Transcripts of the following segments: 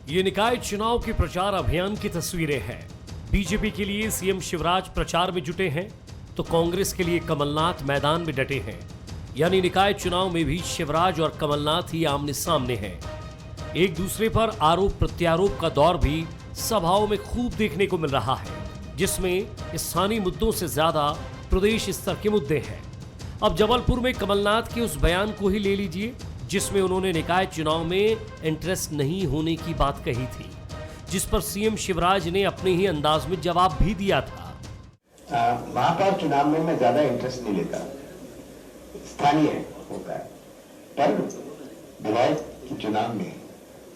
ये निकाय चुनाव के प्रचार अभियान की तस्वीरें हैं। बीजेपी के लिए सीएम शिवराज प्रचार में जुटे हैं तो कांग्रेस के लिए कमलनाथ मैदान में डटे हैं। यानी निकाय चुनाव में भी शिवराज और कमलनाथ ही आमने सामने हैं। एक दूसरे पर आरोप प्रत्यारोप का दौर भी सभाओं में खूब देखने को मिल रहा है, जिसमें स्थानीय मुद्दों से ज्यादा प्रदेश स्तर के मुद्दे हैं। अब जबलपुर में कमलनाथ के उस बयान को ही ले लीजिए जिसमें उन्होंने निकाय चुनाव में इंटरेस्ट नहीं होने की बात कही थी, जिस पर सीएम शिवराज ने अपने ही अंदाज में जवाब भी दिया था। महापौर चुनाव में मैं ज्यादा इंटरेस्ट नहीं लेता, स्थानीय होता है, पर विधायक के चुनाव में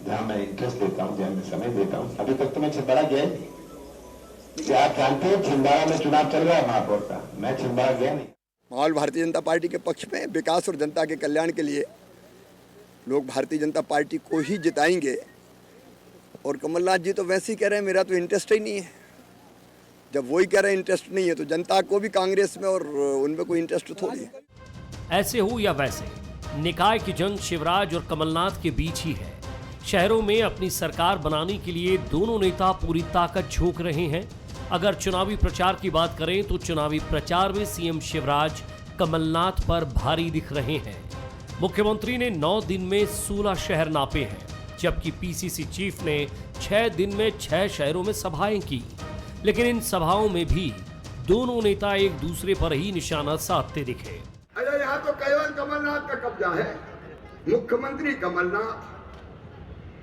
जहां मैं इंटरेस्ट लेता हूं, जहां मैं समय देता हूं, अभी तक तो मैं छिंदवाड़ा गया नहीं। क्या आप जानते हैं छिंदवाड़ा में चुनाव चल रहा है महापौर का, मैं छिंदवाड़ा गया नहीं। माहौल भारतीय जनता पार्टी के पक्ष में, विकास और जनता के कल्याण के लिए लोग भारतीय जनता पार्टी को ही जिताएंगे। और कमलनाथ जी तो वैसे ही कह रहे हैं मेरा तो इंटरेस्ट ही नहीं है। जब वही कह रहे हैं इंटरेस्ट नहीं है तो जनता को भी कांग्रेस में और उनमें कोई इंटरेस्ट थोड़ी है। ऐसे हो या वैसे, निकाय की जंग शिवराज और कमलनाथ के बीच ही है। शहरों में अपनी सरकार बनाने के लिए दोनों नेता पूरी ताकत झोंक रहे हैं। अगर चुनावी प्रचार की बात करें तो चुनावी प्रचार में सीएम शिवराज कमलनाथ पर भारी दिख रहे हैं। मुख्यमंत्री ने 9 दिन में 16 शहर नापे हैं, जबकि पीसीसी चीफ ने 6 दिन में 6 शहरों में सभाएं की। लेकिन इन सभाओं में भी दोनों नेता एक दूसरे पर ही निशाना साधते दिखे। अरे यहाँ तो केवल कमलनाथ का कब्जा है। मुख्यमंत्री कमलनाथ,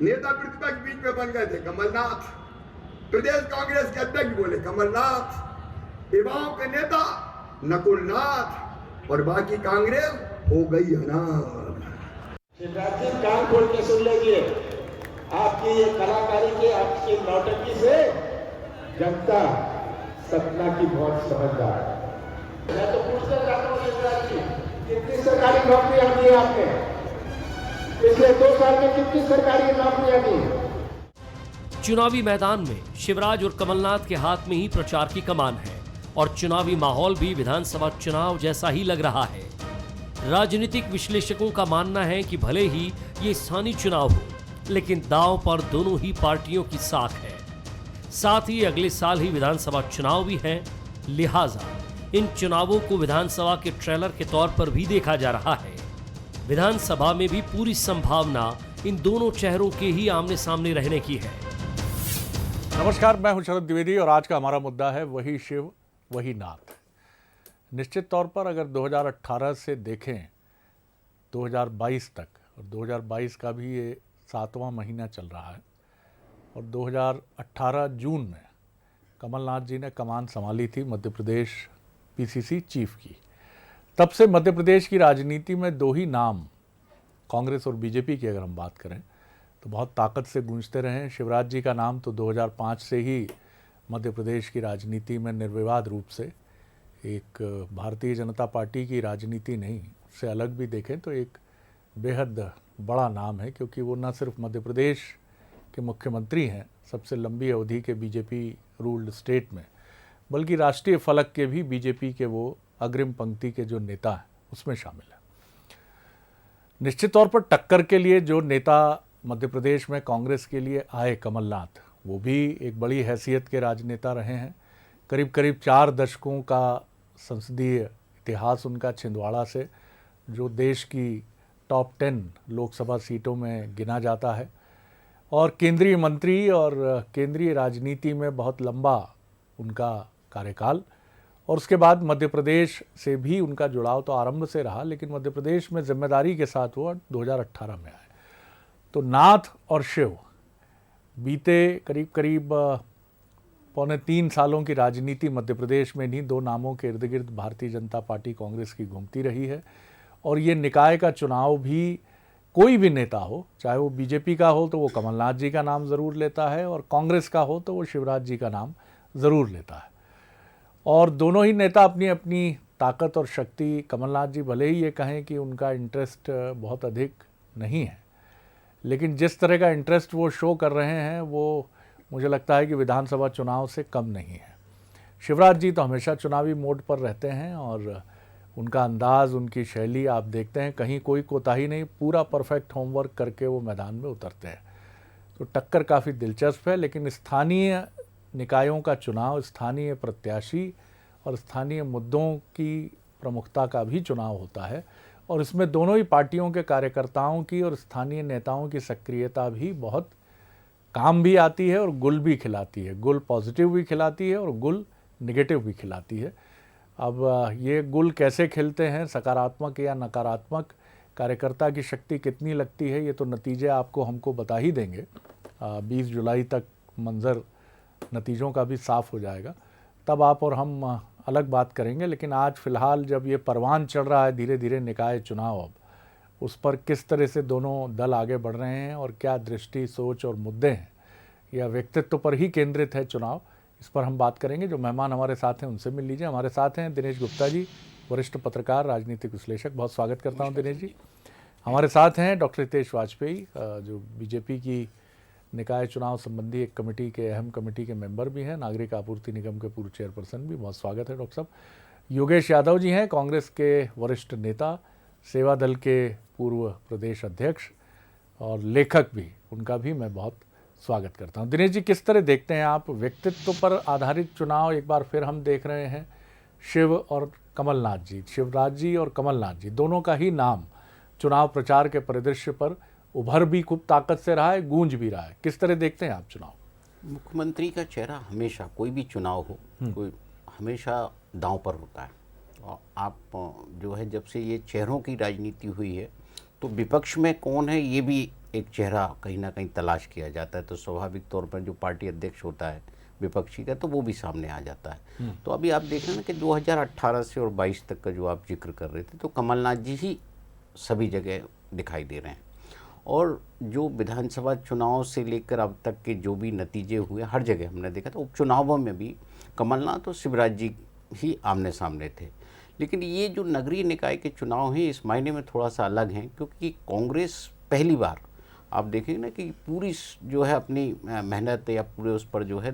नेता प्रतिपक्ष बीच में बन गए थे कमलनाथ, प्रदेश कांग्रेस के अध्यक्ष बोले कमलनाथ, युवाओं के नेता नकुलनाथ, और बाकी कांग्रेस हो गई अनाथ। शिवराज जी कान खोल के सुन लीजिए, आपकी ये कलाकारी की, आपकी नौटंकी से जनता सपना की बहुत समझदार है। मैं तो पूछना चाहता हूँ शिवराज जी, कितनी सरकारी नौकरियां दी आपने? पिछले 2 साल में कितनी सरकारी नौकरियां दी? चुनावी मैदान में शिवराज और कमलनाथ के हाथ में ही प्रचार की कमान है और चुनावी माहौल भी विधानसभा चुनाव जैसा ही लग रहा है। राजनीतिक विश्लेषकों का मानना है कि भले ही ये स्थानीय चुनाव हो, लेकिन दांव पर दोनों ही पार्टियों की साख है। साथ ही अगले साल ही विधानसभा चुनाव भी हैं, लिहाजा इन चुनावों को विधानसभा के ट्रेलर के तौर पर भी देखा जा रहा है। विधानसभा में भी पूरी संभावना इन दोनों चेहरों के ही आमने सामने रहने की है। नमस्कार, मैं हूं शरद द्विवेदी और आज का हमारा मुद्दा है वही शिव वही नाथ। निश्चित तौर पर अगर 2018 से देखें 2022 तक, और 2022 का भी ये 7वां महीना चल रहा है, और 2018 जून में कमलनाथ जी ने कमान संभाली थी मध्य प्रदेश पीसीसी चीफ की। तब से मध्य प्रदेश की राजनीति में 2 ही नाम, कांग्रेस और बीजेपी की अगर हम बात करें तो बहुत ताकत से गूंजते रहे हैं। शिवराज जी का नाम तो 2005 से ही मध्य प्रदेश की राजनीति में निर्विवाद रूप से, एक भारतीय जनता पार्टी की राजनीति नहीं, उससे अलग भी देखें तो एक बेहद बड़ा नाम है, क्योंकि वो न सिर्फ मध्य प्रदेश के मुख्यमंत्री हैं सबसे लंबी अवधि के बीजेपी रूल्ड स्टेट में, बल्कि राष्ट्रीय फलक के भी बीजेपी के वो अग्रिम पंक्ति के जो नेता हैं उसमें शामिल है। निश्चित तौर पर टक्कर के लिए जो नेता मध्य प्रदेश में कांग्रेस के लिए आए कमलनाथ, वो भी एक बड़ी हैसियत के राजनेता रहे हैं। करीब करीब 4 दशकों का संसदीय इतिहास उनका छिंदवाड़ा से, जो देश की टॉप 10 लोकसभा सीटों में गिना जाता है, और केंद्रीय मंत्री और केंद्रीय राजनीति में बहुत लंबा उनका कार्यकाल। और उसके बाद मध्य प्रदेश से भी उनका जुड़ाव तो आरंभ से रहा, लेकिन मध्य प्रदेश में जिम्मेदारी के साथ वो 2018 में आए। तो नाथ और शिव बीते करीब करीब 2.25 सालों की राजनीति मध्य प्रदेश में इन्हीं 2 नामों के इर्द गिर्द भारतीय जनता पार्टी कांग्रेस की घूमती रही है। और ये निकाय का चुनाव भी कोई भी नेता हो, चाहे वो बीजेपी का हो तो वो कमलनाथ जी का नाम ज़रूर लेता है, और कांग्रेस का हो तो वो शिवराज जी का नाम ज़रूर लेता है। और दोनों ही नेता अपनी अपनी ताकत और शक्ति, कमलनाथ जी भले ही ये कहें कि उनका इंटरेस्ट बहुत अधिक नहीं है, लेकिन जिस तरह का इंटरेस्ट वो शो कर रहे हैं वो मुझे लगता है कि विधानसभा चुनाव से कम नहीं है। शिवराज जी तो हमेशा चुनावी मोड पर रहते हैं और उनका अंदाज़, उनकी शैली आप देखते हैं, कहीं कोई कोताही नहीं, पूरा परफेक्ट होमवर्क करके वो मैदान में उतरते हैं। तो टक्कर काफ़ी दिलचस्प है। लेकिन स्थानीय निकायों का चुनाव, स्थानीय प्रत्याशी और स्थानीय मुद्दों की प्रमुखता का भी चुनाव होता है, और इसमें दोनों ही पार्टियों के कार्यकर्ताओं की और स्थानीय नेताओं की सक्रियता भी बहुत काम भी आती है और गुल भी खिलाती है। गुल पॉजिटिव भी खिलाती है और गुल नेगेटिव भी खिलाती है। अब ये गुल कैसे खिलते हैं, सकारात्मक या नकारात्मक, कार्यकर्ता की शक्ति कितनी लगती है, ये तो नतीजे आपको हमको बता ही देंगे। 20 जुलाई तक मंजर नतीजों का भी साफ हो जाएगा, तब आप और हम अलग बात करेंगे। लेकिन आज फ़िलहाल जब ये परवान चढ़ रहा है धीरे धीरे निकाय चुनाव, अब उस पर किस तरह से दोनों दल आगे बढ़ रहे हैं और क्या दृष्टि, सोच और मुद्दे हैं, या व्यक्तित्व पर ही केंद्रित है चुनाव, इस पर हम बात करेंगे। जो मेहमान हमारे साथ हैं उनसे मिल लीजिए। हमारे साथ हैं दिनेश गुप्ता जी, वरिष्ठ पत्रकार, राजनीतिक विश्लेषक। बहुत स्वागत करता हूं दिनेश जी। हमारे साथ हैं डॉक्टर हितेश वाजपेयी, जो बीजेपी की निकाय चुनाव संबंधी एक कमेटी के, अहम कमेटी के मेंबर भी हैं, नागरिक आपूर्ति निगम के पूर्व चेयरपर्सन भी। बहुत स्वागत है डॉक्टर साहब। योगेश यादव जी हैं, कांग्रेस के वरिष्ठ नेता, सेवा दल के पूर्व प्रदेश अध्यक्ष और लेखक भी, उनका भी मैं बहुत स्वागत करता हूं। दिनेश जी, किस तरह देखते हैं आप व्यक्तित्व पर आधारित चुनाव? एक बार फिर हम देख रहे हैं शिव और कमलनाथ जी, शिवराज जी और कमलनाथ जी, दोनों का ही नाम चुनाव प्रचार के परिदृश्य पर उभर भी खूब ताकत से रहा है, गूंज भी रहा है। किस तरह देखते हैं आप चुनाव? मुख्यमंत्री का चेहरा हमेशा, कोई भी चुनाव हो, कोई हमेशा दांव पर होता है। और आप जो है, जब से ये चेहरों की राजनीति हुई है, तो विपक्ष में कौन है ये भी एक चेहरा कहीं ना कहीं तलाश किया जाता है। तो स्वाभाविक तौर पर जो पार्टी अध्यक्ष होता है विपक्षी का, तो वो भी सामने आ जाता है। तो अभी आप देख रहे हैं कि 2018 से और 22 तक का जो आप जिक्र कर रहे थे, तो कमलनाथ जी ही सभी जगह दिखाई दे रहे हैं। और जो विधानसभा चुनाव से लेकर अब तक के जो भी नतीजे हुए, हर जगह हमने देखा था, उपचुनावों में भी कमलनाथ और शिवराज जी ही आमने सामने थे। लेकिन ये जो नगरीय निकाय के चुनाव हैं, इस मायने में थोड़ा सा अलग हैं, क्योंकि कांग्रेस पहली बार आप देखेंगे ना कि पूरी जो है अपनी मेहनत या पूरे उस पर जो है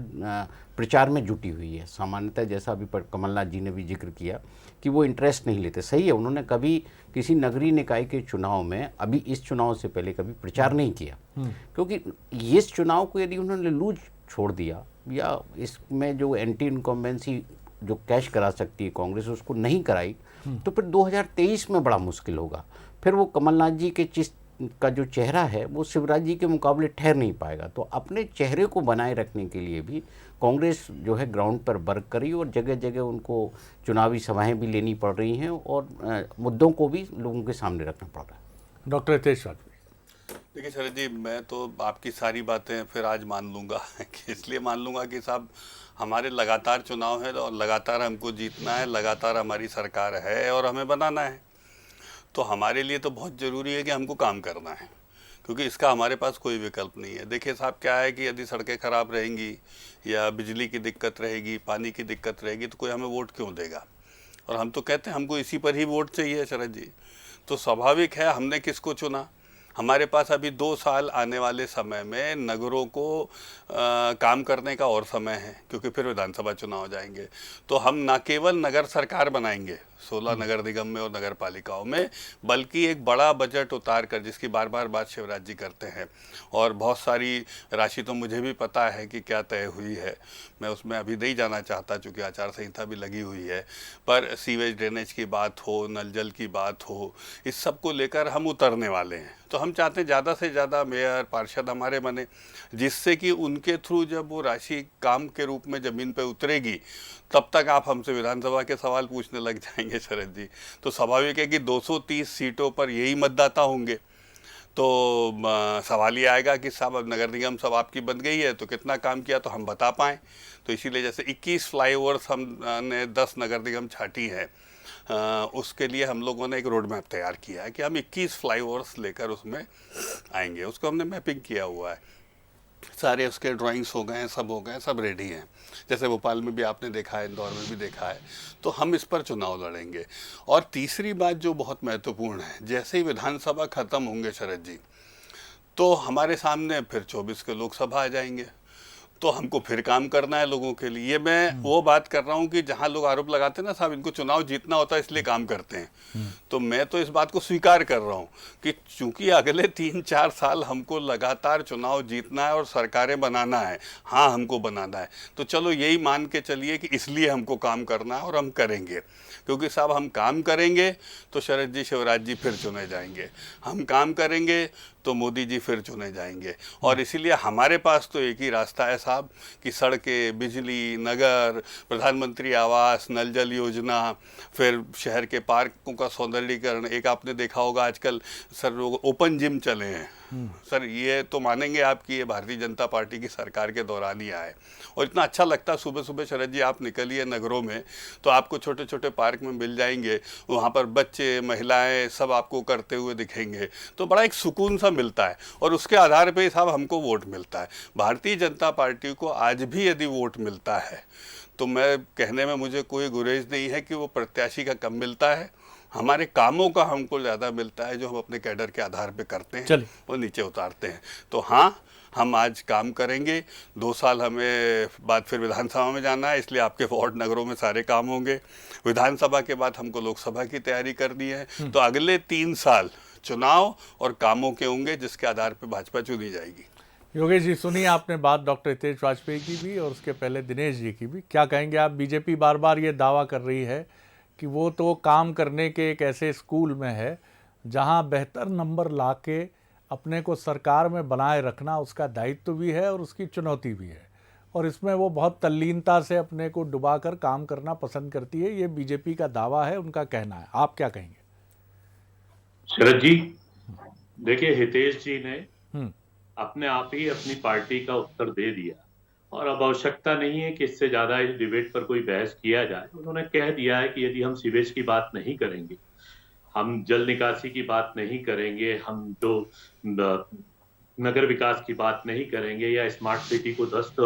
प्रचार में जुटी हुई है। सामान्यतः जैसा अभी कमलनाथ जी ने भी जिक्र किया कि वो इंटरेस्ट नहीं लेते, सही है, उन्होंने कभी किसी नगरीय निकाय के चुनाव में, अभी इस चुनाव से पहले कभी प्रचार नहीं किया, क्योंकि इस चुनाव को यदि उन्होंने लूज छोड़ दिया या इसमें जो एंटी इनकम्बेंसी जो कैश करा सकती है कांग्रेस, उसको नहीं कराई, तो फिर 2023 में बड़ा मुश्किल होगा। फिर वो कमलनाथ जी के का जो चेहरा है वो शिवराज जी के मुकाबले ठहर नहीं पाएगा। तो अपने चेहरे को बनाए रखने के लिए भी कांग्रेस जो है ग्राउंड पर वर्क करी, और जगह जगह उनको चुनावी सभाएं भी लेनी पड़ रही हैं और मुद्दों को भी लोगों के सामने रखना पड़ रहा है। डॉक्टर हितेश वाजपेयी, देखिए शरद जी, मैं तो आपकी सारी बातें फिर आज मान लूँगा इसलिए मान लूँगा कि साहब हमारे लगातार चुनाव है और लगातार हमको जीतना है, लगातार हमारी सरकार है और हमें बनाना है। तो हमारे लिए तो बहुत ज़रूरी है कि हमको काम करना है, क्योंकि इसका हमारे पास कोई विकल्प नहीं है। देखिए साहब, क्या है कि यदि सड़कें ख़राब रहेंगी या बिजली की दिक्कत रहेगी, पानी की दिक्कत रहेगी, तो कोई हमें वोट क्यों देगा? और हम तो कहते हैं हमको इसी पर ही वोट चाहिए शरद जी। तो स्वाभाविक है हमने किसको चुना। हमारे पास अभी 2 साल आने वाले समय में नगरों को काम करने का और समय है, क्योंकि फिर विधानसभा चुनाव हो जाएंगे। तो हम न केवल नगर सरकार बनाएंगे 16 नगर निगम में और नगर पालिकाओं में, बल्कि एक बड़ा बजट उतार कर, जिसकी बार बार बात शिवराज जी करते हैं, और बहुत सारी राशि तो मुझे भी पता है कि क्या तय हुई है, मैं उसमें अभी नहीं जाना चाहता चूँकि आचार संहिता भी लगी हुई है। पर सीवेज ड्रेनेज की बात हो, नल जल की बात हो, इस सब को लेकर हम उतरने वाले हैं। तो हम चाहते हैं ज़्यादा से ज़्यादा मेयर पार्षद हमारे बने, जिससे कि उनके थ्रू जब वो राशि काम के रूप में ज़मीन पे उतरेगी, तब तक आप हमसे विधानसभा के सवाल पूछने लग जाएंगे शरद जी। तो स्वाभाविक है कि 230 सीटों पर यही मतदाता होंगे। तो सवाल ये आएगा कि साहब अब नगर निगम सब आपकी बन गई है, तो कितना काम किया तो हम बता पाएँ। तो इसीलिए जैसे 21 फ्लाईओवर्स हमने 10 नगर निगम छाटी है, उसके लिए हम लोगों ने एक रोड मैप तैयार किया है कि हम 21 फ्लाईओवर्स लेकर उसमें आएंगे। उसको हमने मैपिंग किया हुआ है, सारे उसके ड्राइंग्स हो गए हैं, सब हो गए, सब रेडी हैं। जैसे भोपाल में भी आपने देखा है, इंदौर में भी देखा है। तो हम इस पर चुनाव लड़ेंगे। और तीसरी बात जो बहुत महत्वपूर्ण है, जैसे ही विधानसभा ख़त्म होंगे शरद जी, तो हमारे सामने फिर 24 के लोकसभा आ जाएंगे। तो हमको फिर काम करना है लोगों के लिए। ये मैं वो बात कर रहा हूँ कि जहाँ लोग आरोप लगाते हैं ना साहब इनको चुनाव जीतना होता है इसलिए काम करते हैं, तो मैं तो इस बात को स्वीकार कर रहा हूँ कि चूंकि अगले 3-4 साल हमको लगातार चुनाव जीतना है और सरकारें बनाना है, हाँ हमको बनाना है, तो चलो यही मान के चलिए कि इसलिए हमको काम करना है और हम करेंगे। क्योंकि साहब हम काम करेंगे तो शरद जी शिवराज जी फिर चुने जाएंगे, हम काम करेंगे तो मोदी जी फिर चुने जाएंगे। और इसीलिए हमारे पास तो एक ही रास्ता है साहब कि सड़कें, बिजली, नगर, प्रधानमंत्री आवास, नल जल योजना, फिर शहर के पार्कों का सौंदर्यीकरण। एक आपने देखा होगा आजकल सर लोग ओपन जिम चले हैं सर, ये तो मानेंगे आप कि ये भारतीय जनता पार्टी की सरकार के दौरान ही आए। और इतना अच्छा लगता है सुबह सुबह शरद जी आप निकलिए नगरों में तो आपको छोटे छोटे पार्क में मिल जाएंगे, वहाँ पर बच्चे, महिलाएं सब आपको करते हुए दिखेंगे, तो बड़ा एक सुकून सा मिलता है। और उसके आधार पे साहब हमको वोट मिलता है। भारतीय जनता पार्टी को आज भी यदि वोट मिलता है तो मैं कहने में मुझे कोई गुरेज नहीं है कि वो प्रत्याशी का कम मिलता है, हमारे कामों का हमको ज़्यादा मिलता है जो हम अपने कैडर के आधार पे करते हैं, वो नीचे उतारते हैं। तो हाँ, हम आज काम करेंगे। 2 साल हमें बाद फिर विधानसभा में जाना है, इसलिए आपके वार्ड नगरों में सारे काम होंगे। विधानसभा के बाद हमको लोकसभा की तैयारी करनी है। तो अगले 3 साल चुनाव और कामों के होंगे जिसके आधार पर भाजपा चुनी जाएगी। योगेश जी सुनिए आपने बात डॉक्टर हितेश वाजपेयी की भी और उसके पहले दिनेश जी की भी। क्या कहेंगे आप? बीजेपी बार बार ये दावा कर रही है कि वो तो काम करने के एक ऐसे स्कूल में है जहां बेहतर नंबर लाके अपने को सरकार में बनाए रखना उसका दायित्व भी है और उसकी चुनौती भी है, और इसमें वो बहुत तल्लीनता से अपने को डुबाकर काम करना पसंद करती है। ये बीजेपी का दावा है, उनका कहना है। आप क्या कहेंगे? शरद जी देखिए, हितेश जी ने अपने आप ही अपनी पार्टी का उत्तर दे दिया और अब आवश्यकता नहीं है कि इससे ज्यादा इस डिबेट पर कोई बहस किया जाए। उन्होंने कह दिया है कि यदि हम सीवेज की बात नहीं करेंगे, हम जल निकासी की बात नहीं करेंगे, हम जो नगर विकास की बात नहीं करेंगे या स्मार्ट सिटी को ध्वस्त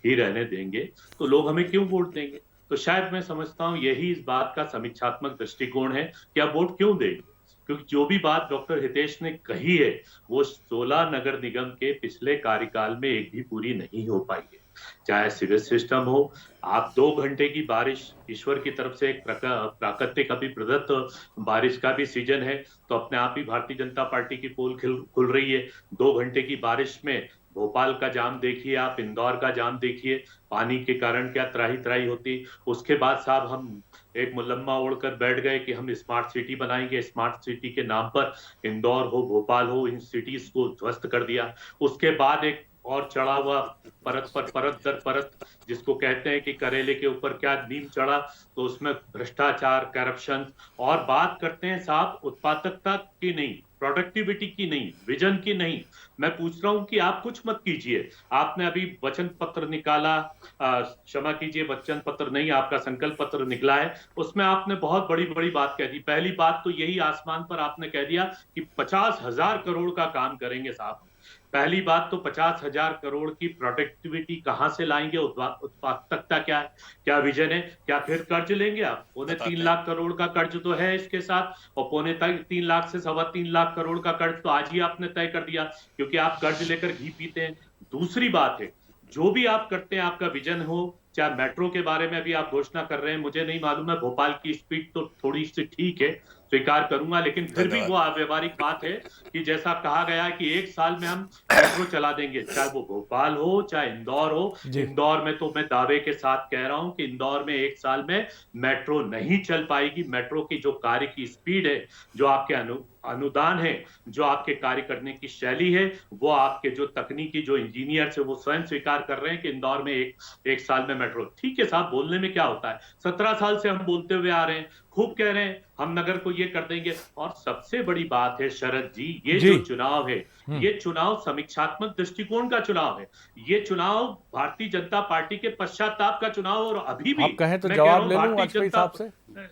ही रहने देंगे, तो लोग हमें क्यों वोट देंगे? तो शायद मैं समझता हूं यही इस बात का समीक्षात्मक दृष्टिकोण है कि आप वोट क्यों देंगे। क्योंकि जो भी बात डॉक्टर हितेश ने कही है वो 16 नगर निगम के पिछले कार्यकाल में एक भी पूरी नहीं हो पाई है। चाहे सिविल सिस्टम हो, आप 2 घंटे की बारिश, ईश्वर की तरफ से एक प्राकृतिक अभी प्रदत्त बारिश का भी सीजन है, तो अपने आप ही भारतीय जनता पार्टी की पोल खुल रही है। 2 घंटे की बारिश में भोपाल का जाम देखिए, आप इंदौर का जाम देखिए, पानी के कारण क्या त्राही त्राही होती। उसके बाद साहब हम एक मुलम्मा ओढ़कर बैठ गए कि हम स्मार्ट सिटी बनाएंगे। स्मार्ट सिटी के नाम पर इंदौर हो, भोपाल हो, इन सिटीज को ध्वस्त कर दिया। उसके बाद एक और चढ़ा हुआ परत पर परत दर परत, जिसको कहते हैं कि करेले के ऊपर क्या नीम चढ़ा, तो उसमें भ्रष्टाचार, करप्शन। और बात करते हैं साहब उत्पादकता की नहीं, प्रोडक्टिविटी की नहीं, विजन की नहीं। मैं पूछ रहा हूं कि आप कुछ मत कीजिए। आपने अभी वचन पत्र निकाला, क्षमा कीजिए वचन पत्र नहीं, आपका संकल्प पत्र निकला है, उसमें आपने बहुत बड़ी बड़ी बात कह दी। पहली बात तो यही आसमान पर आपने कह दिया कि 50,000 करोड़ का काम करेंगे साहब। पहली बात तो 50,000 करोड़ की प्रोडक्टिविटी कहां से लाएंगे? उत्पादकता क्या है, क्या विजन है? क्या फिर कर्ज लेंगे आप? 3.25 लाख करोड़ का कर्ज तो है इसके साथ, और 3.25 लाख से 3.25 लाख करोड़ का कर्ज तो आज ही आपने तय कर दिया, क्योंकि आप कर्ज लेकर घी पीते हैं। दूसरी बात है, जो भी आप करते हैं, आपका विजन हो, चाहे मेट्रो के बारे में भी आप घोषणा कर रहे हैं, मुझे नहीं मालूम है, भोपाल की स्पीड तो थोड़ी सी ठीक है, स्वीकार करूंगा, लेकिन फिर भी वो अव्यवहारिक बात है कि जैसा कहा गया है कि 1 साल में हम मेट्रो चला देंगे, चाहे वो भोपाल हो चाहे इंदौर हो। इंदौर में तो मैं दावे के साथ कह रहा हूं कि इंदौर में 1 साल में मेट्रो नहीं चल पाएगी। मेट्रो की जो कार्य की स्पीड है, जो आपके अनुदान है, जो आपके कार्य करने की शैली है, वो आपके जो तकनीकी जो इंजीनियर है वो स्वयं स्वीकार कर रहे हैं कि इंदौर में एक साल में मेट्रो। ठीक है साहब, बोलने में क्या होता है, 17 साल से हम बोलते हुए आ रहे हैं, खूब कह रहे हैं हम नगर को ये कर देंगे। और सबसे बड़ी बात है शरद जी, ये जो चुनाव है, ये चुनाव समीक्षात्मक दृष्टिकोण का चुनाव है। ये चुनाव भारतीय जनता पार्टी के पश्चाताप का चुनाव। और अभी भी आप कहें तो जवाब ले लूं वाजपेयी साहब से।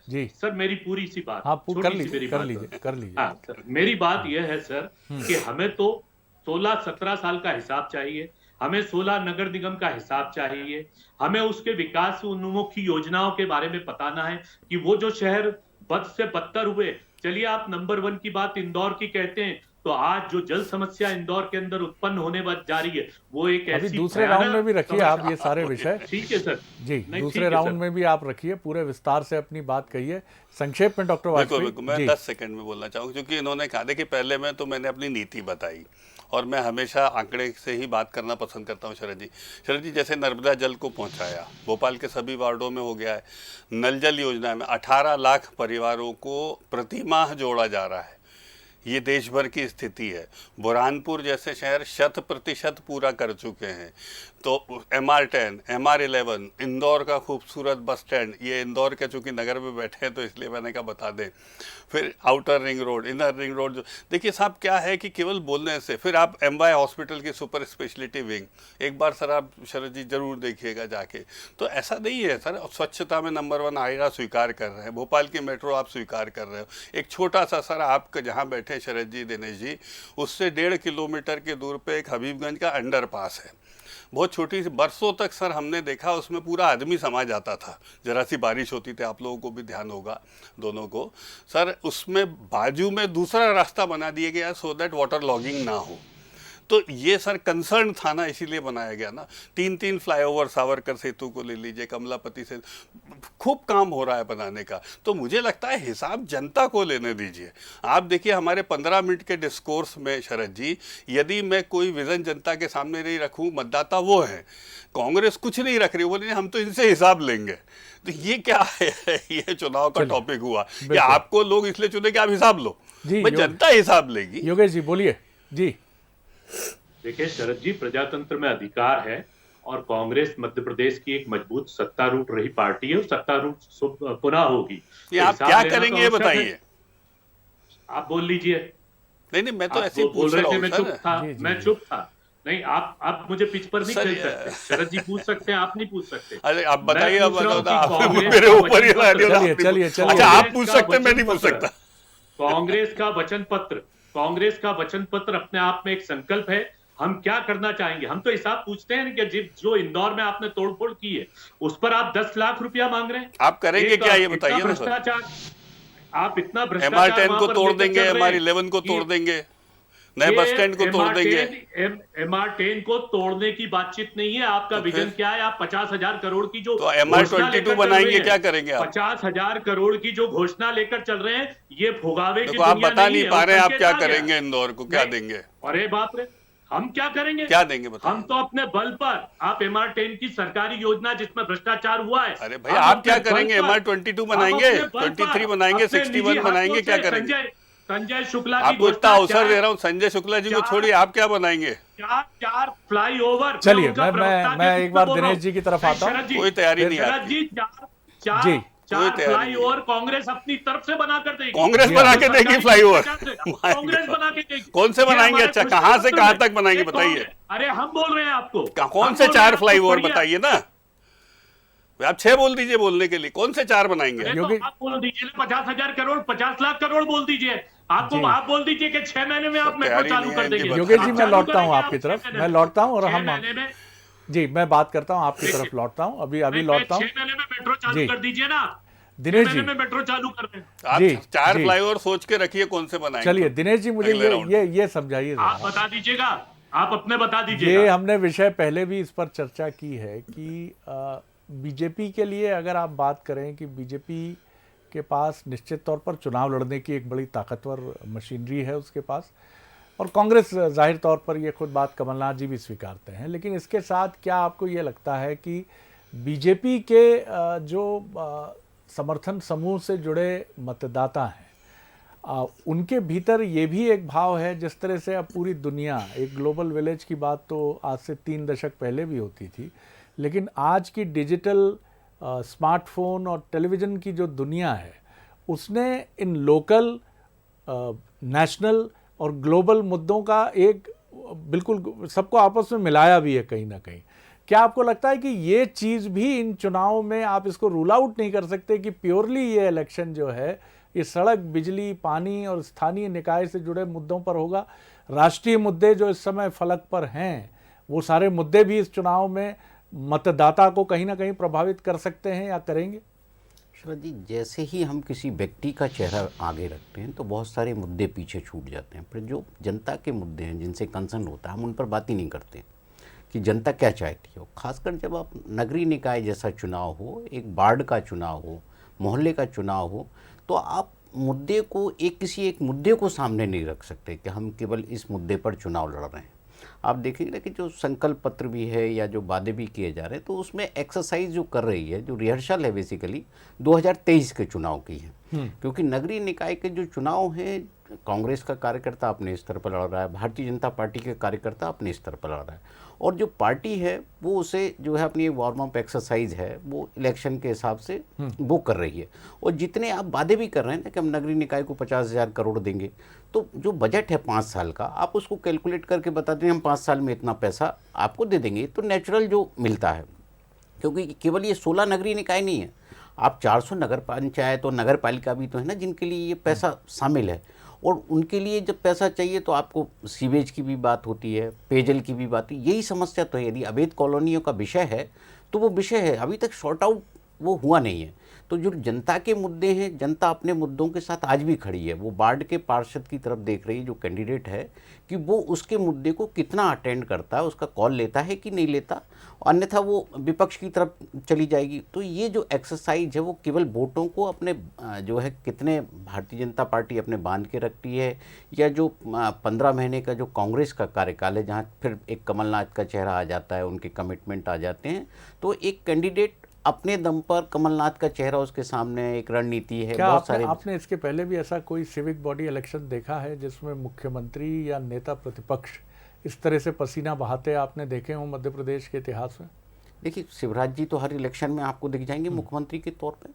जी सर, मेरी पूरी सी बात आप कर लीजिए। हाँ सर, मेरी बात यह है सर कि हमें तो 16-17 साल का हिसाब चाहिए, हमें 16 नगर निगम का हिसाब चाहिए, हमें उसके विकास उन्मुखी योजनाओं के बारे में बताना है कि वो जो शहर बद से बदतर हुए। चलिए आप नंबर 1 की बात इंदौर की कहते हैं, तो आज जो जल समस्या इंदौर के अंदर उत्पन्न होने जा रही है वो एक अभी ऐसी दूसरे राउंड में भी रखिए आप ये सारे विषय। ठीक है सर जी, नहीं, दूसरे ठीक है राउंड सर। में भी आप रखिए, पूरे विस्तार से अपनी बात कहिए, संक्षेप में डॉक्टर बिल्कुल वाजपेयी बिल्कुल मैं जी। 10 सेकंड में बोलना चाहूँगा, क्योंकि इन्होंने कहा देखिए पहले में तो मैंने अपनी नीति बताई और मैं हमेशा आंकड़े से ही बात करना पसंद करता हूँ। शरद जी जैसे नर्मदा जल को पहुँचाया, भोपाल के सभी वार्डों में हो गया है। नल जल योजना में 18 लाख परिवारों को प्रति माह जोड़ा जा रहा है, ये देश भर की स्थिति है। बुरहानपुर जैसे शहर 100% पूरा कर चुके हैं। तो MR10, MR11, इंदौर का खूबसूरत बस स्टैंड, ये इंदौर के चूँकि नगर में बैठे हैं तो इसलिए मैंने कहा बता दें। फिर outer ring road, inner ring road, जो देखिए साहब क्या है कि केवल बोलने से, फिर आप MY हॉस्पिटल की सुपर स्पेशलिटी विंग एक बार सर आप शरद जी जरूर देखिएगा जाके। तो ऐसा नहीं है सर, स्वच्छता में नंबर 1 आएगा, स्वीकार कर रहे हैं। भोपाल की मेट्रो आप स्वीकार कर रहे हो। एक छोटा सा सर आपका जहाँ बैठे शरद जी, दिनेश जी, उससे 1.5 किलोमीटर के दूर पे एक हबीबगंज का अंडरपास है, बहुत छोटी सी, बरसों तक सर हमने देखा उसमें पूरा आदमी समा जाता था, जरा सी बारिश होती थी, आप लोगों को भी ध्यान होगा दोनों को सर। उसमें बाजू में दूसरा रास्ता बना दिया गया सो दैट वाटर लॉगिंग ना हो। तो ये सर कंसर्न था ना, इसीलिए बनाया गया ना। 3 फ्लाईओवर, सावरकर सेतु को ले लीजिए, कमलापति से खूब काम हो रहा है बनाने का। तो मुझे लगता है हिसाब जनता को लेने दीजिए। आप देखिए हमारे 15 मिनट के डिस्कोर्स में शरद जी, यदि मैं कोई विजन जनता के सामने नहीं रखूं, मतदाता वो है, कांग्रेस कुछ नहीं रख रही, बोले हम तो इनसे हिसाब लेंगे। तो ये क्या है, ये चुनाव का टॉपिक हुआ कि आपको लोग इसलिए चुने कि आप हिसाब लो, भाई जनता हिसाब लेगी। योगेश जी बोलिए जी। देखिए शरद जी, प्रजातंत्र में अधिकार है और कांग्रेस मध्य प्रदेश की एक मजबूत सत्तारूढ़ रही पार्टी है और सत्तारूढ़ पुनः होगी। ये आप क्या करेंगे ये बताइए, आप बोल लीजिए। नहीं मैं तो ऐसे ही पूछ रहा हूं सर। मैं चुप था। नहीं आप मुझे पिच पर नहीं खेल सकते। शरद जी पूछ सकते हैं, आप नहीं पूछ सकते। अरे आप बताइए, अब मेरे ऊपर ही ला दिया। चलिए अच्छा आप पूछ सकते हैं, मैं नहीं पूछ सकता। कांग्रेस का वचन पत्र अपने आप में एक संकल्प है। हम क्या करना चाहेंगे, हम तो हिसाब पूछते हैं कि जो इंदौर में आपने तोड़फोड़ की है उस पर आप 10 लाख रुपया मांग रहे हैं। आप करेंगे क्या ये बताइए। भ्रष्टाचार, आप इतना भ्रष्टाचार MR10 को तोड़ देंगे, MR11 को तोड़ देंगे, नए बस स्टैंड को तोड़ देंगे। MR10 को तोड़ने की बातचीत नहीं है। आपका विजन क्या है? आप 50,000 करोड़ की जो तो MR22 बनाएंगे, क्या करेंगे आप? 50,000 करोड़ की जो घोषणा लेकर चल रहे हैं, ये फुगावे की दुनिया। आप बता नहीं पा रहे हैं आप क्या क्या करेंगे, इंदौर को क्या देंगे? अरे बाप रे, हम क्या करेंगे, क्या देंगे बताइए। हम तो अपने बल पर, आप MR10 की सरकारी योजना जिसमें भ्रष्टाचार हुआ है, अरे भाई आप क्या करेंगे? MR22 बनाएंगे, 23 बनाएंगे, 61 बनाएंगे, क्या करेंगे? संजय शुक्ला आपको इतना अवसर दे रहा हूँ, संजय शुक्ला जी को छोड़िए, आप क्या बनाएंगे? 4 फ्लाईओवर। चलिए मैं एक बार दिनेश जी की तरफ आता हूँ। कोई तैयारी नहीं है जी। 4 फ्लाईओवर कांग्रेस अपनी तरफ से बना कर देगी। कांग्रेस बना के देगी फ्लाईओवर? कांग्रेस बना के देगी। कौन से बनाएंगे? अच्छा कहाँ से कहाँ तक बनाएंगे बताइए। अरे हम बोल रहे हैं आपको, कौन से 4 फ्लाईओवर बताइए ना। आप 6 बोल दीजिए बोलने के लिए, कौन से 4 बनाएंगे? तो आप बोल दीजिए 50,000 करोड़, 50 लाख करोड़ बोल दीजिए। आपको आप बोल दीजिए कि 6 महीने में आप मेट्रो चालू कर देंगे। योगेश जी मैं लौटता हूँ आपकी तरफ, मैं लौटता हूँ और हम जी मैं बात करता हूँ आपकी तरफ लौटता हूँ, अभी लौटता हूँ। 6 महीने में मेट्रो चालू कर दीजिए ना दिनेश जी। में मेट्रो चालू कर दें। आप 4 फ्लाईओवर सोच के रखिए कौन से बनाएंगे। चलिए दिनेश जी मुझे ये समझाइए, आप बता दीजिएगा, आप अपने बता दीजिए। ये हमने विषय पहले भी इस पर चर्चा की है कि बीजेपी के लिए अगर आप बात करें कि बीजेपी के पास निश्चित तौर पर चुनाव लड़ने की एक बड़ी ताकतवर मशीनरी है उसके पास, और कांग्रेस जाहिर तौर पर ये खुद बात कमलनाथ जी भी स्वीकारते हैं। लेकिन इसके साथ क्या आपको ये लगता है कि बीजेपी के जो समर्थन समूह से जुड़े मतदाता हैं उनके भीतर ये भी एक भाव है, जिस तरह से अब पूरी दुनिया, एक ग्लोबल विलेज की बात तो आज से 3 दशक पहले भी होती थी, लेकिन आज की डिजिटल स्मार्टफोन और टेलीविज़न की जो दुनिया है उसने इन लोकल, नेशनल और ग्लोबल मुद्दों का एक बिल्कुल सबको आपस में मिलाया भी है कहीं ना कहीं। क्या आपको लगता है कि ये चीज़ भी इन चुनाव में आप इसको रूल आउट नहीं कर सकते कि प्योरली ये इलेक्शन जो है ये सड़क, बिजली, पानी और स्थानीय निकाय से जुड़े मुद्दों पर होगा? राष्ट्रीय मुद्दे जो इस समय फलक पर हैं वो सारे मुद्दे भी इस चुनाव में मतदाता को कहीं ना कहीं प्रभावित कर सकते हैं या करेंगे? शरद जी, जैसे ही हम किसी व्यक्ति का चेहरा आगे रखते हैं तो बहुत सारे मुद्दे पीछे छूट जाते हैं। फिर जो जनता के मुद्दे हैं जिनसे कंसर्न होता है, हम उन पर बात ही नहीं करते कि जनता क्या चाहती है। खासकर जब आप नगरीय निकाय जैसा चुनाव हो, एक वार्ड का चुनाव हो, मोहल्ले का चुनाव हो, तो आप मुद्दे को किसी एक मुद्दे को सामने नहीं रख सकते कि हम केवल इस मुद्दे पर चुनाव लड़ रहे हैं। आप देखेंगे ना कि जो संकल्प पत्र भी है या जो वादे भी किए जा रहे हैं, तो उसमें एक्सरसाइज जो कर रही है, जो रिहर्सल है, बेसिकली 2023 के चुनाव की है। क्योंकि नगरीय निकाय के जो चुनाव हैं, कांग्रेस का कार्यकर्ता अपने स्तर पर लड़ रहा है, भारतीय जनता पार्टी के कार्यकर्ता अपने स्तर पर लड़ रहा है, और जो पार्टी है वो उसे जो है अपनी वार्म अप एक्सरसाइज है वो इलेक्शन के हिसाब से वो कर रही है। और जितने आप वादे भी कर रहे हैं ना कि हम नगरीय निकाय को 50,000 करोड़ देंगे, तो जो बजट है 5 साल का, आप उसको कैलकुलेट करके बताते हैं हम 5 साल में इतना पैसा आपको दे देंगे, तो नेचुरल जो मिलता है। क्योंकि केवल ये 16 नगरीय निकाय नहीं है, आप 400 नगर पंचायत और नगर पालिका भी तो है ना जिनके लिए ये पैसा शामिल है। और उनके लिए जब पैसा चाहिए तो आपको सीवेज की भी बात होती है, पेयजल की भी बात है। यही समस्या तो है। यदि अवैध कॉलोनियों का विषय है तो वो विषय है, अभी तक शॉर्ट आउट वो हुआ नहीं है। तो जो जनता के मुद्दे हैं, जनता अपने मुद्दों के साथ आज भी खड़ी है। वो वार्ड के पार्षद की तरफ देख रही है जो कैंडिडेट है कि वो उसके मुद्दे को कितना अटेंड करता है, उसका कॉल लेता है कि नहीं लेता, अन्यथा वो विपक्ष की तरफ चली जाएगी। तो ये जो एक्सरसाइज है वो केवल वोटों को अपने जो है कितने भारतीय जनता पार्टी अपने बांध के रखती है, या जो 15 महीने का जो कांग्रेस का कार्यकाल है जहाँ फिर एक कमलनाथ का चेहरा आ जाता है, उनके कमिटमेंट आ जाते हैं। तो एक कैंडिडेट अपने दम पर, कमलनाथ का चेहरा उसके सामने, एक रणनीति है। क्या बहुत सारे आपने इसके पहले भी ऐसा कोई सिविक बॉडी इलेक्शन देखा है जिसमें मुख्यमंत्री या नेता प्रतिपक्ष इस तरह से पसीना बहाते आपने देखे हों मध्य प्रदेश के इतिहास में? देखिए, शिवराज जी तो हर इलेक्शन में आपको दिख जाएंगे मुख्यमंत्री के तौर पे,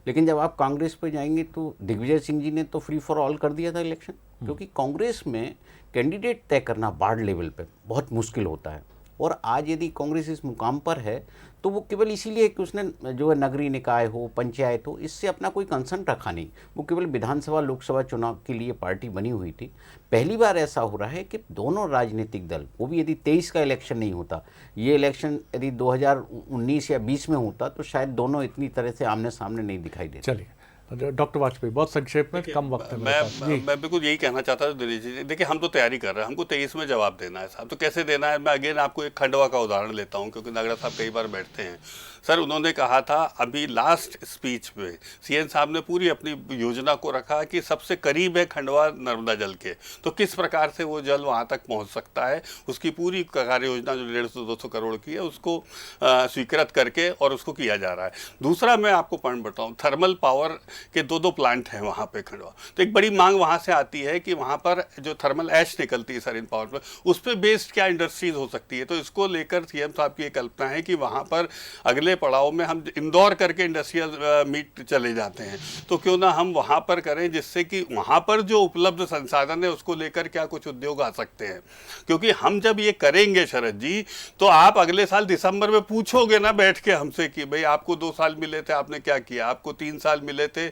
लेकिन जब आप कांग्रेस पे जाएंगे तो दिग्विजय सिंह जी ने तो फ्री फॉर ऑल कर दिया था इलेक्शन। क्योंकि कांग्रेस में कैंडिडेट तय करना वार्ड लेवल पे बहुत मुश्किल होता है। और आज यदि कांग्रेस इस मुकाम पर है तो वो केवल इसीलिए कि उसने जो है नगरीय निकाय हो, पंचायत हो, इससे अपना कोई कंसर्न रखा नहीं। वो केवल विधानसभा लोकसभा चुनाव के लिए पार्टी बनी हुई थी। पहली बार ऐसा हो रहा है कि दोनों राजनीतिक दल, वो भी यदि 23 का इलेक्शन नहीं होता, ये इलेक्शन यदि 2019 या 20 में होता तो शायद दोनों इतनी तरह से आमने सामने नहीं दिखाई देते। चलिए डॉक्टर वाजपेयी, बहुत संक्षेप में, कम वक्त में। मैं बिल्कुल यही कहना चाहता था दिनेश जी। देखिए, हम तो तैयारी कर रहे हैं, हमको 23 में जवाब देना है साहब। तो कैसे देना है, मैं अगेन आपको एक खंडवा का उदाहरण लेता हूँ, क्योंकि नागरा साहब कई बार बैठते हैं। सर, उन्होंने कहा था अभी लास्ट स्पीच में सीएम साहब ने पूरी अपनी योजना को रखा कि सबसे करीब है खंडवा नर्मदा जल के, तो किस प्रकार से वो जल वहाँ तक पहुँच सकता है, उसकी पूरी कार्य योजना जो 150-200 करोड़ की है उसको स्वीकृत करके और उसको किया जा रहा है। दूसरा मैं आपको पॉइंट बताऊँ, थर्मल पावर के 2 प्लांट हैं वहाँ पे खंडवा। तो एक बड़ी मांग वहाँ से आती है कि वहाँ पर जो थर्मल ऐश निकलती है सर इन पावर पर, उस पर बेस्ड क्या इंडस्ट्रीज हो सकती है। तो इसको लेकर सीएम साहब की एक कल्पना है कि वहाँ पर अगले पड़ाव में हम इंदौर करके इंडस्ट्रियल मीट चले जाते हैं, तो क्यों ना हम वहाँ पर करें, जिससे कि वहाँ पर जो उपलब्ध संसाधन है उसको लेकर क्या कुछ उद्योग आ सकते हैं। क्योंकि हम जब ये करेंगे शरद जी, तो आप अगले साल दिसंबर में पूछोगे ना बैठ के हमसे कि भाई आपको 2 साल मिले थे, आपने क्या किया, आपको 3 साल मिले थे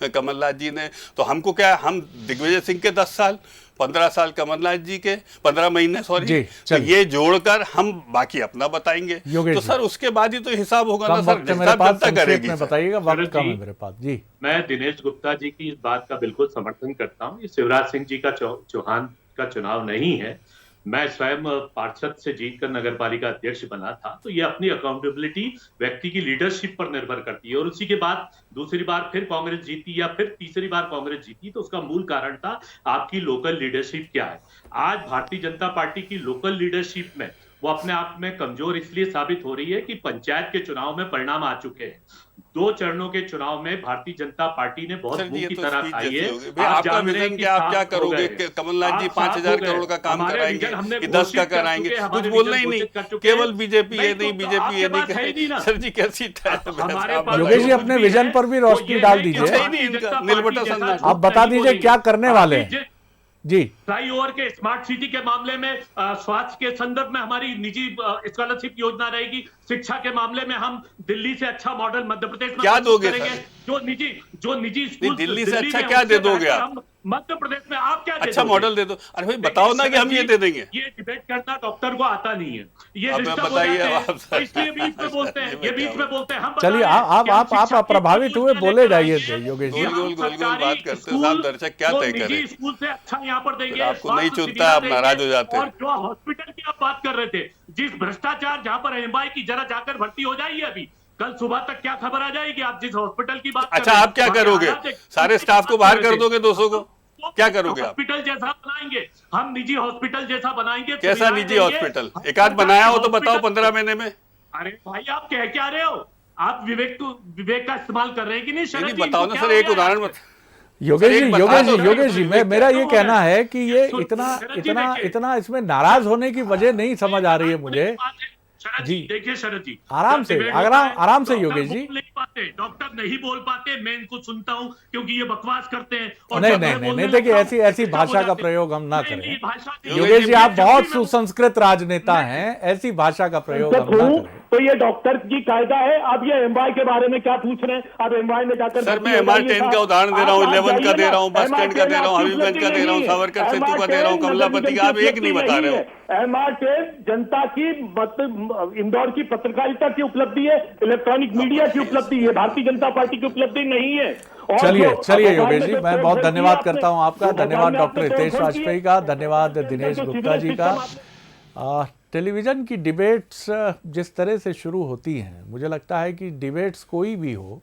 कमलनाथ जी ने, तो हमको क्या, हम दिग्विजय सिंह के 10 साल, 15 साल कमलनाथ जी के, 15 महीने सॉरी, तो ये जोड़कर हम बाकी अपना बताएंगे। तो सर उसके बाद ही तो हिसाब होगा ना सर, जनता करेगी। बताइएगा, वक्त कम है मेरे पास जी। मैं दिनेश गुप्ता जी की इस बात का बिल्कुल समर्थन करता हूँ। ये शिवराज सिंह जी का चौहान का चुनाव नहीं है। मैं स्वयं पार्षद से जीतकर नगर पालिका अध्यक्ष बना था, तो ये अपनी अकाउंटेबिलिटी व्यक्ति की लीडरशिप पर निर्भर करती है। और उसी के बाद दूसरी बार फिर कांग्रेस जीती या फिर तीसरी बार कांग्रेस जीती, तो उसका मूल कारण था आपकी लोकल लीडरशिप क्या है। आज भारतीय जनता पार्टी की लोकल लीडरशिप में वो अपने आप में कमजोर इसलिए साबित हो रही है कि पंचायत के चुनाव में परिणाम आ चुके हैं। 2 चरणों के चुनाव में भारतीय जनता पार्टी ने बहुत मुंह की तरह खाई है। आपका विजन क्या, आप क्या करोगे? कमलनाथ जी 5,000 करोड़ का काम कराएंगे कि 10 का कराएंगे? कुछ बोलना ही नहीं, केवल बीजेपी ये नहीं, बीजेपी ये नहीं। सर जी कैसी योगेश जी, अपने विजन पर भी रोशनी डाल दीजिए, आप बता दीजिए क्या करने वाले हैं जी। फ्लाईओवर के स्मार्ट सिटी के मामले में स्वास्थ्य के संदर्भ में हमारी निजी स्कॉलरशिप योजना रहेगी। शिक्षा के मामले में हम दिल्ली से अच्छा मॉडल मध्य प्रदेश में क्या दोगे करेंगे। जो निजी स्कूल दिल्ली से अच्छा क्या दे दोगे आप? मध्य प्रदेश में आप क्या अच्छा मॉडल दे दो। अरे भाई बताओ ना कि हम ये दे देंगे। ये डिबेट करना डॉक्टर को आता नहीं है, ये अब डिस्टर्ब हो बताइए जाते हैं, आप तो इसलिए बीच में बोलते हैं, ये बीच में बोलते हैं। हम चलिए आप प्रभावित हुए, बोले जाइए योगेश जी। गोल बात करते हैं साहब, दर्शक क्या तय करे। स्कूल से अच्छा यहाँ पर देंगे, आपको नहीं चुनता, आप नाराज हो जाते हैं। और जो हॉस्पिटल की आप बात कर रहे थे, जिस भ्रष्टाचार जहाँ पर एमआई की, जरा जाकर भर्ती हो जाइए अभी, कल सुबह तक क्या खबर आ जाएगी। आप जिस हॉस्पिटल की बात अच्छा आप क्या करोगे, सारे स्टाफ को बाहर कर दोगे 200 को, क्या करोगे आप? हॉस्पिटल जैसा बनाएंगे हम, निजी हॉस्पिटल जैसा बनाएंगे। कैसा निजी हॉस्पिटल? एक आध बनाया हो तो बताओ 15 महीने में। अरे भाई आप कह क्या रहे हो? आप विवेक का इस्तेमाल कर रहे हैं कि नहीं? शरद जी, बताओ ना सर, एक उदाहरण योगेश जी मेरा ये कहना है कि ये इतना इसमें नाराज होने की वजह नहीं समझ आ रही है मुझे जी। देखिए शरद जी, आराम से योगेश जी। डॉक्टर नहीं बोल पाते, मैं इनको सुनता हूं क्योंकि ये बकवास करते हैं। और नहीं देखिए ऐसी भाषा का प्रयोग हम ना करें योगेश जी, आप बहुत सुसंस्कृत राजनेता हैं, ऐसी भाषा का प्रयोग हम ना करें। तो ये डॉक्टर की कायदा है। आप ये एमवाई के बारे में क्या पूछ रहे हैं? आप एमवाई में जाकर, सर मैं MR10 का उदाहरण दे रहा हूँ, 11 का दे रहा हूँ, बस स्टैंड का दे रहा हूँ, हबीबगंज का दे रहा हूँ, सावरकर सेतु का दे रहा हूँ, कमलापति का, आप एक नहीं बता रहे हो। MR10 जनता की, इंदौर की पत्रकारिता की उपलब्धि है, इलेक्ट्रॉनिक मीडिया की उपलब्धि है, भारतीय जनता पार्टी की उपलब्धि नहीं है। चलिए योगेश जी, मैं बहुत धन्यवाद करता हूं आपका। धन्यवाद डॉक्टर हितेश वाजपेयी का, धन्यवाद दिनेश गुप्ता जी का। टेलीविज़न की डिबेट्स जिस तरह से शुरू होती हैं, मुझे लगता है कि डिबेट्स कोई भी हो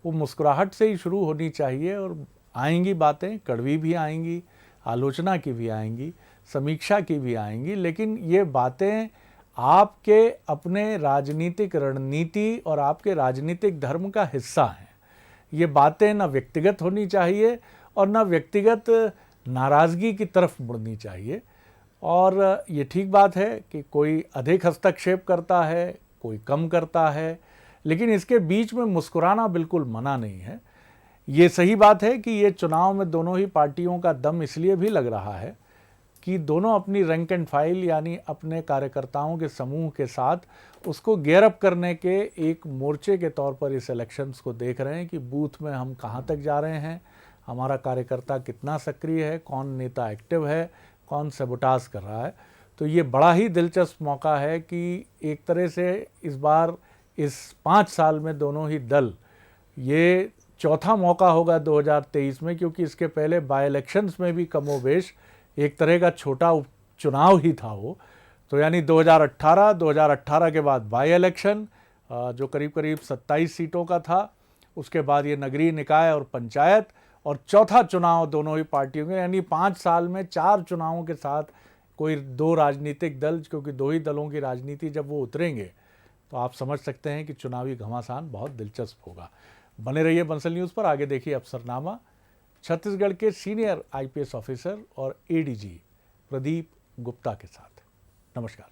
वो मुस्कुराहट से ही शुरू होनी चाहिए, और आएंगी बातें, कड़वी भी आएंगी, आलोचना की भी आएंगी, समीक्षा की भी आएंगी, लेकिन ये बातें आपके अपने राजनीतिक रणनीति और आपके राजनीतिक धर्म का हिस्सा हैं। ये बातें ना व्यक्तिगत होनी चाहिए और ना व्यक्तिगत नाराज़गी की तरफ मुड़नी चाहिए। और ये ठीक बात है कि कोई अधिक हस्तक्षेप करता है, कोई कम करता है, लेकिन इसके बीच में मुस्कुराना बिल्कुल मना नहीं है। ये सही बात है कि ये चुनाव में दोनों ही पार्टियों का दम इसलिए भी लग रहा है कि दोनों अपनी रैंक एंड फाइल यानी अपने कार्यकर्ताओं के समूह के साथ उसको गेयर अप करने के एक मोर्चे के तौर पर इस इलेक्शंस को देख रहे हैं कि बूथ में हम कहां तक जा रहे हैं, हमारा कार्यकर्ता कितना सक्रिय है, कौन नेता एक्टिव है, कौन सबोटाज कर रहा है। तो ये बड़ा ही दिलचस्प मौका है कि एक तरह से इस बार इस 5 साल में दोनों ही दल, ये चौथा मौका होगा 2023 में, क्योंकि इसके पहले बाई इलेक्शंस में भी कमोबेश एक तरह का छोटा चुनाव ही था वो। तो यानी 2018 के बाद बाई इलेक्शन जो करीब 27 सीटों का था, उसके बाद ये नगरीय निकाय और पंचायत, और चौथा चुनाव दोनों ही पार्टियों के, यानी 5 साल में 4 चुनावों के साथ कोई 2 राजनीतिक दल, क्योंकि 2 ही दलों की राजनीति जब वो उतरेंगे तो आप समझ सकते हैं कि चुनावी घमासान बहुत दिलचस्प होगा। बने रहिए बंसल न्यूज़ पर। आगे देखिए अफसरनामा छत्तीसगढ़ के सीनियर IPS ऑफिसर और ADG प्रदीप गुप्ता के साथ। नमस्कार।